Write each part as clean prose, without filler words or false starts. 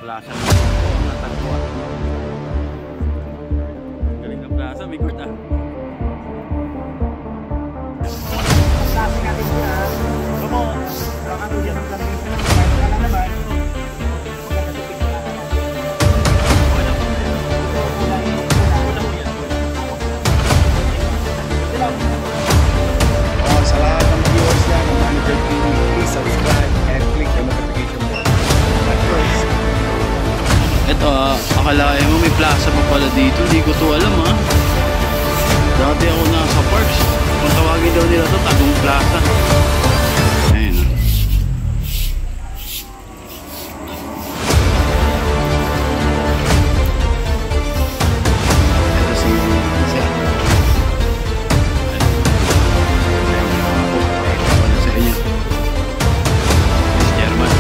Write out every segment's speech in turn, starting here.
plaza ng natagpuan. Galing na plaza, bigot ah. Sabi natin siya, mo, baka po dyan ang sabi ko naman. Sa lahat ng viewers na ng Manager TV, please subscribe and click the notification bell. But first, Ito akalain mo may plaza pa pala dito. Hindi ko to alam ah. Dati ako nasa parks. Kung tawagin daw nila to, Tagong Plaza. Ayun ah. Ito si Sir. Wala sa inyo. Si German.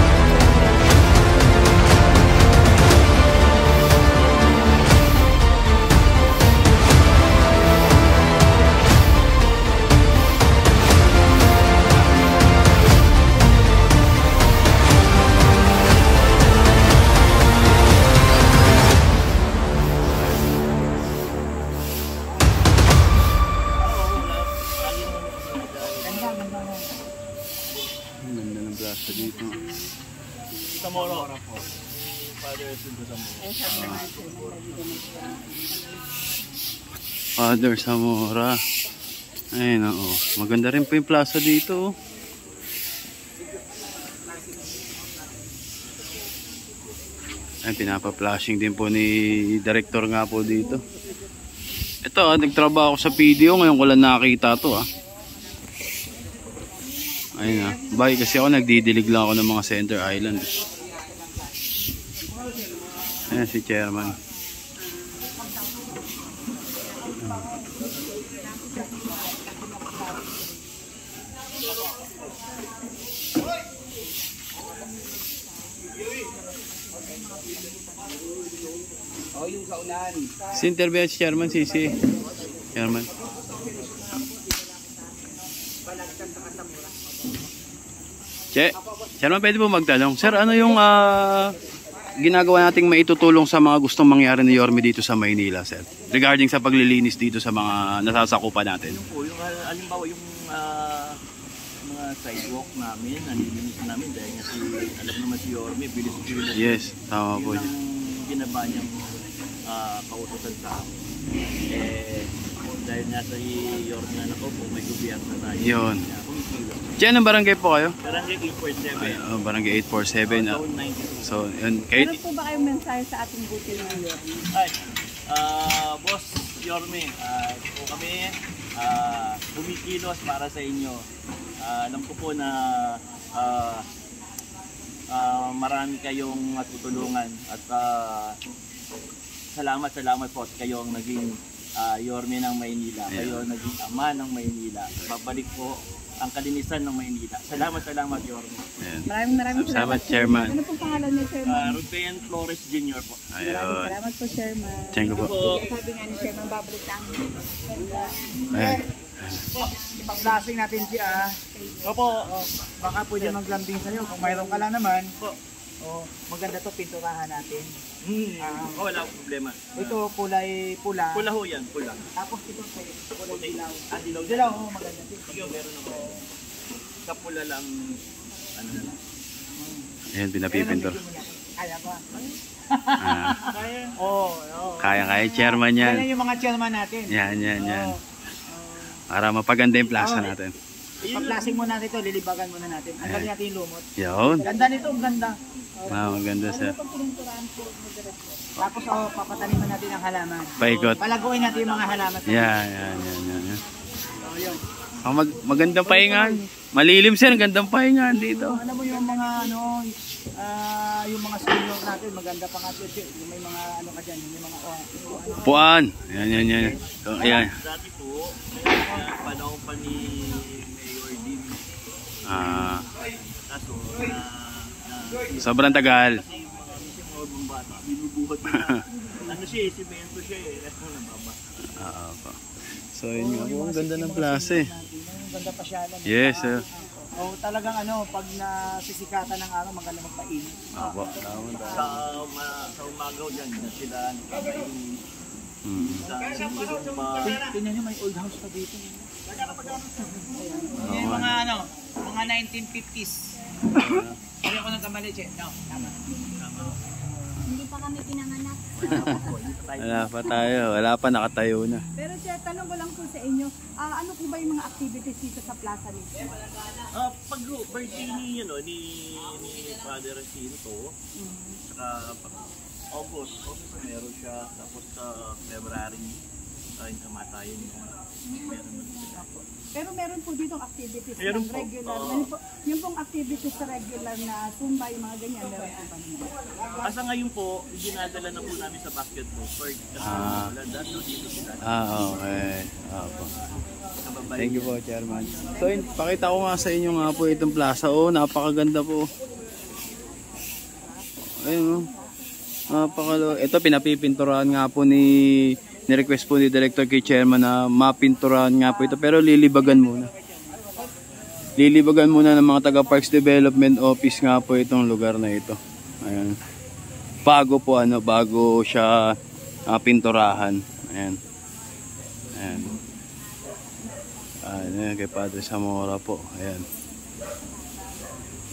Ang ganda ng plaza dito. Samora po. Father Sundo Samora. Father Zamora. Ayun oo. Maganda rin po yung plaza dito. Ay, pinapa-flashing din po ni director nga po dito. Ito, nagtrabaho ako sa PDO. Ngayon ko lang nakita to ah. Ayun ah. Bakit kasi ako nagdidilig lang ako ng mga Center Island. Ayan si Chairman. Oh, yung sa unahan. Si interview si Chairman, si Chairman. Chairman, pwede po magtanong. Sir, ano yung ginagawa nating maitutulong sa mga gustong mangyari ni Yorme dito sa Maynila, sir? Regarding sa paglilinis dito sa mga nasasakupan natin. Yung po, yung halimbawa yung mga sidewalk namin, nalilinis namin dahil nga alam naman si Yorme, bilis-bilis. Yes, tama po. Yun ang ginaba niyang kautusan sa amin. Dahil nga sa Yorme na ako po, may gobyerno tayo. Yun. Kumikilo. Diyan, anong barangay po kayo? Barangay 847. Barangay 847. Zone 92. So, yun. Kayo, Meron po ba kayong mensahe sa ating butil ngayon? Ay, Boss Yorme, po kami kumikilos para sa inyo. Alam ko po na marami kayong matutulungan at salamat po at kayo ang naging Yorme ng Maynila. Kayo naging ama ng Maynila. Babalik po ang kalinisan ng Maynila. Salamat Yorme. Maraming salamat, Chairman. Ano pong pangalan niyo, Chairman? Ruben Flores Jr. po. Ayun. Salamat po, Chairman. Thank you po. Sabi nga ni Chairman, babalik lang. Ayan. Ipag-flashing natin siya. Opo. Baka po dyan maglambing sa'yo. Kung mayroon ka lang naman. Maganda to, pinturahan natin. Wala akong problema. Ito kulay pula. Pula ho yan, pula. Tapos ito kulay dilaw. Dilaw. Dilaw, maganda din. Sige, meron ako. Sa pula lang, ano na lang. Ayan, pinapipintor. Kaya ba? Kaya, Chairman yan. Yan yung mga chairman natin. Yan. Para mapaganda yung plaza natin. Pag-flashing muna natin ito, lilibagan muna natin. Ang galing natin yung lumot. Yun. Ganda nito, ang ganda. Maganda, sir. Tapos papataniman natin ang halaman. Paikot. Palaguin natin yung mga halaman. Yan. Yun. Magandang pahingan. Malilim, sir. Gandang pahingan dito. Ano mo yung mga yung mga senior natin, maganda pa nga ito. Yung may mga ano ka dyan, yung mga Puan. Yan. So, ayan. Dati po, panahon pa ni Mayor Dim. Kaso, Sobrang tagal. kasi yung mga bata, binubuhat nila. Ano siya, simento siya Ano nababa. So, yun nga po. Ang ganda ng plaza eh. ang ganda pa siya. Yes, sir. talagang pag nasisikatan ng araw, maganda magpainit. Apo. Sa umagaw dyan, sila nagkakainin. Tingnan nyo, may old house pa dito. Yung mga mga 1950s. Hindi ako nagkamali, Che. No, tama. Hindi pa kami pinanganak. Wala pa tayo. Wala pa, nakatayo na. Pero Che, tanong ko lang po sa inyo, ano po ba yung mga activities dito sa plaza nito? Pag birthday ni Father Jacinto, saka August meron siya, tapos sa February yung kamatayan niya, meron siya. Pero meron po dito activities Meron ng po. regular. Yung pong activities sa regular na Zumba, yung mga ganyan, meron po ba naman? Asa ngayon po, ginadala na po namin sa basketball court. Kasi wala dito sila. Okay. Apo. Kababayan Thank you po, Chairman. So, pakita ko nga sa inyo nga po itong plaza. Napakaganda po. Ayun, napakalo. Ito, pinapipinturahan nga po ni-request po ni Director kay Chairman na mapinturahan nga po ito. Pero lilibagan muna. Lilibagan muna ng mga taga Parks Development Office nga po itong lugar na ito. Ayan. Bago po bago siya pinturahan. Ayan. Ayan. Ayan, kay Padre Zamora po. Ayan.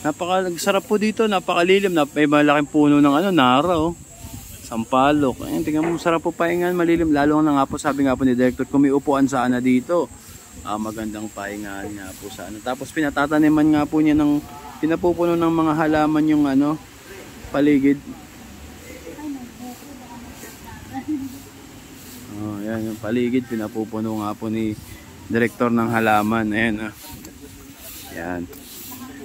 Napakasarap po dito, napakalilim, may malaking puno ng nara sampalok. Ayan, tingnan mo, sarap po pahingan, malilim. Lalo na nga po, sabi nga po ni Director, kung may upuan sana dito, magandang pahingan nga po sana. Tapos pinatataniman nga po niya pinapupuno ng mga halaman yung paligid. Ayan, yung paligid, pinapupuno nga po ni Director ng halaman. Ayan, Ayan.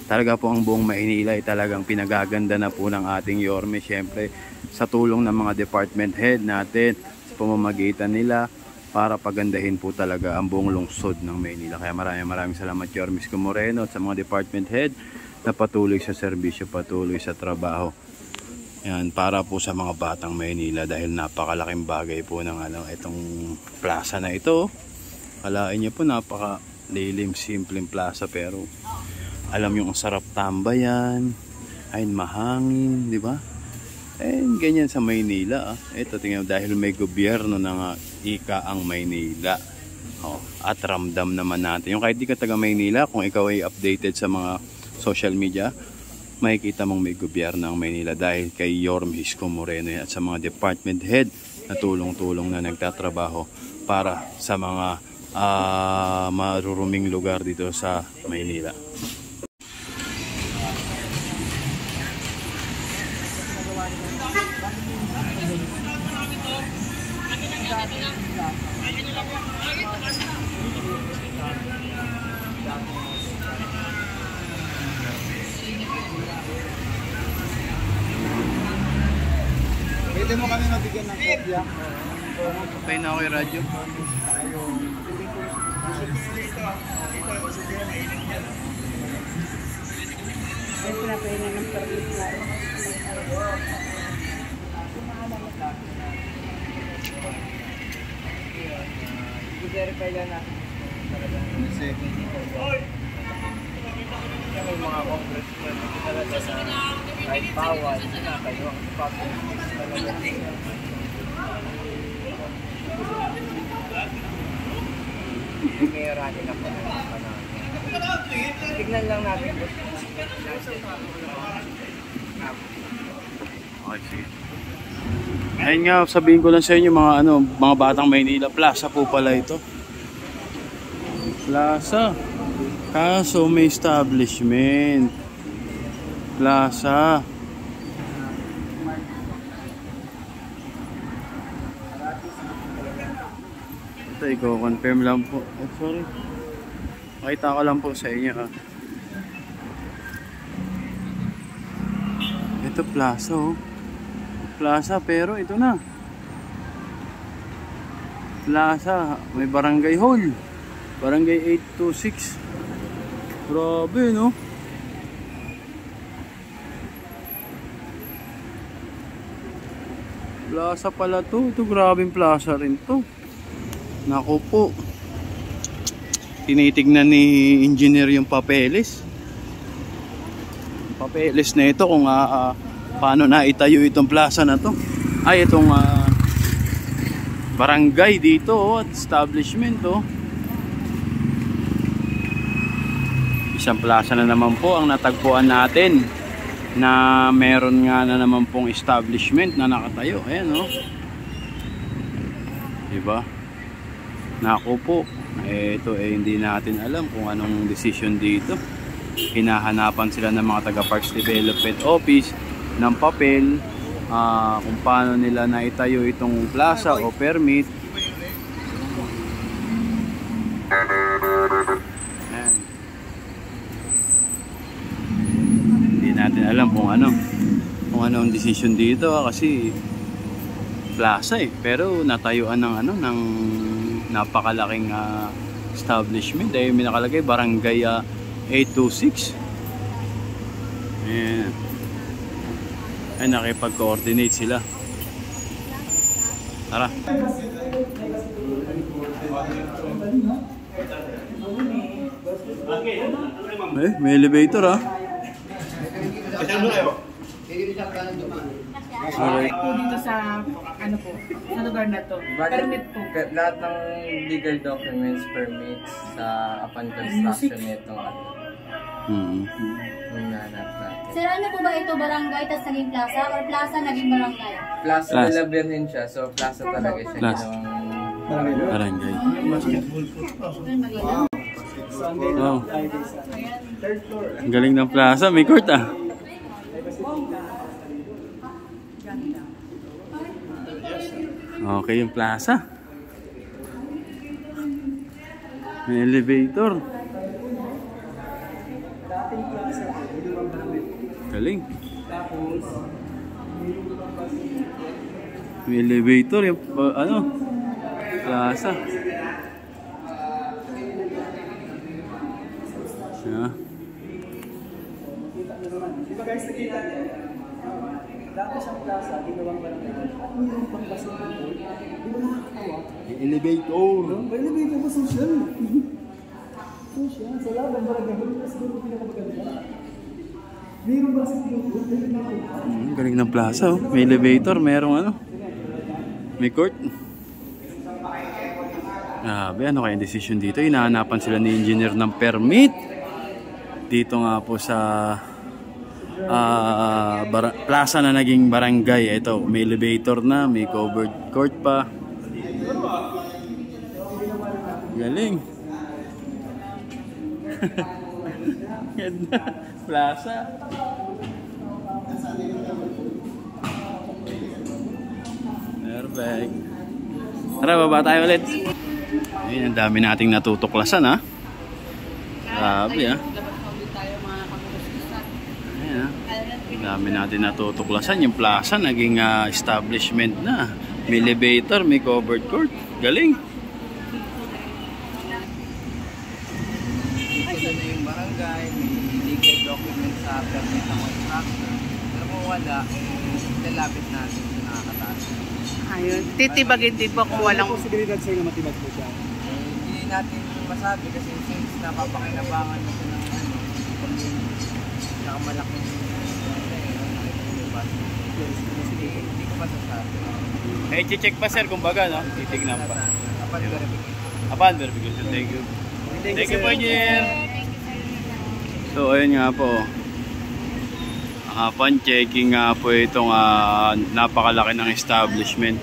Talaga po ang buong Maynila ay talagang pinagaganda na po ng ating Yorme. Siyempre sa tulong ng mga department head natin, sa pamamagitan nila para pagandahin po talaga ang buong lungsod ng Maynila. Kaya maraming salamat Yorme Isko Moreno at sa mga department head na patuloy sa serbisyo, patuloy sa trabaho. Yan, para po sa mga batang Maynila dahil napakalaking bagay po ng itong plaza na ito. Kalain niyo po, napakalilim, simpleng plaza pero alam yung sarap tambayan, ay mahangin, di ba? Ganyan sa Maynila. Ito tingnan dahil may gobyerno na ika ang Maynila. At ramdam naman natin. Yung kahit di ka taga Maynila, kung ikaw ay updated sa mga social media, makikita mong may gobyerno ang Maynila dahil kay Yorme Isko Moreno at sa mga department head na tulong-tulong na nagtatrabaho para sa mga maruruming lugar dito sa Maynila. Pwede mo kami mabigyan ng kopya. Pay na ako yung radyo. Pinapahinga ng permit na. I-verify lang natin. May mga congressmen talaga na kahit bawal na kayo ang public talaga. Mayroon na po na tignan lang natin. Okay, sige. Ayun nga, sabihin ko lang sa inyo mga batang Maynila, plaza po pala ito. Plaza. Kaso may establishment. Plaza. Ito, i-confirm lang po. Sorry. Makita ko lang po sa inyo Ito plaza Plaza pero ito na. Plaza, may barangay hall. Barangay 826. Grabe no. Plaza pala to. Ito grabing plaza rin to. Naku po. Tinitignan ni engineer yung papeles. papeles na ito kung paano na itayo itong plaza na to. Ay, itong barangay dito at establishment Isang plaza na naman po ang natagpuan natin na meron nga na naman pong establishment na nakatayo. Ayan diba? Naku po, ito hindi natin alam kung anong decision dito. Hinahanapan sila ng mga taga Parks Development Office ng papel kung paano nila naitayo itong plaza o permit. Ayan. Hindi natin alam kung ano ang decision dito kasi plaza pero natayuan ng ng napakalaking establishment may nakalagay barangay 826. Ayan. Ay, nakipag-coordinate sila. Tara. May elevator Okay. Po dito sa sa lugar na to. Permit po. Lahat ng legal documents, permits sa upon construction nitong nanap natin. Sir, ano po ba ito? Barangay tas naging plaza? Or plaza naging barangay? Plaza nilabyan din siya. So plaza talaga siya. Barangay. Wow. Ang galing ng plaza. May court Okay yung plaza. May elevator. Galing. May elevator yung plaza. Yeah. Diba guys, nakita niyo? Dati siyang plaza, ginawang barangay. At mayroon pang baso ng board. Di ba nakakatawa? Elevator. May elevator ba social? Social? Sa lahat ng barangay, hindi na siguro pinakamaganda. Mayroon ba sa board? Galing ng plaza May elevator, merong may court. Grabe, ano kaya yung decision dito? Hinahanapan sila ni engineer ng permit. Dito nga po sa plaza na naging barangay. Ito, may elevator na, may covered court pa. Galing. Ganda. Plaza. Perfect. Tara, baba tayo ulit. Ayun, ang dami nating natutuklasan Grabe Ayan Ang dami natin natutuklasan. Yung plaza naging establishment na. May elevator, may covered court. Galing. Ito na yung barangay, may legal documents sa permit ng construction. Pero kung wala, lalapit natin sa nakakataas. Ayun. Titibagin din po kung walang... posibilidad sa'yo na matibag po siya? Hindi natin masabi kasi since napapakinabangan nito ng nakamalaking hindi ko masasabi. I-check pa sir kumbaga titignan pa. Upon verification. Thank you. Thank you po, engineer. So ayun nga po. Upon checking nga po itong napakalaki ng establishment.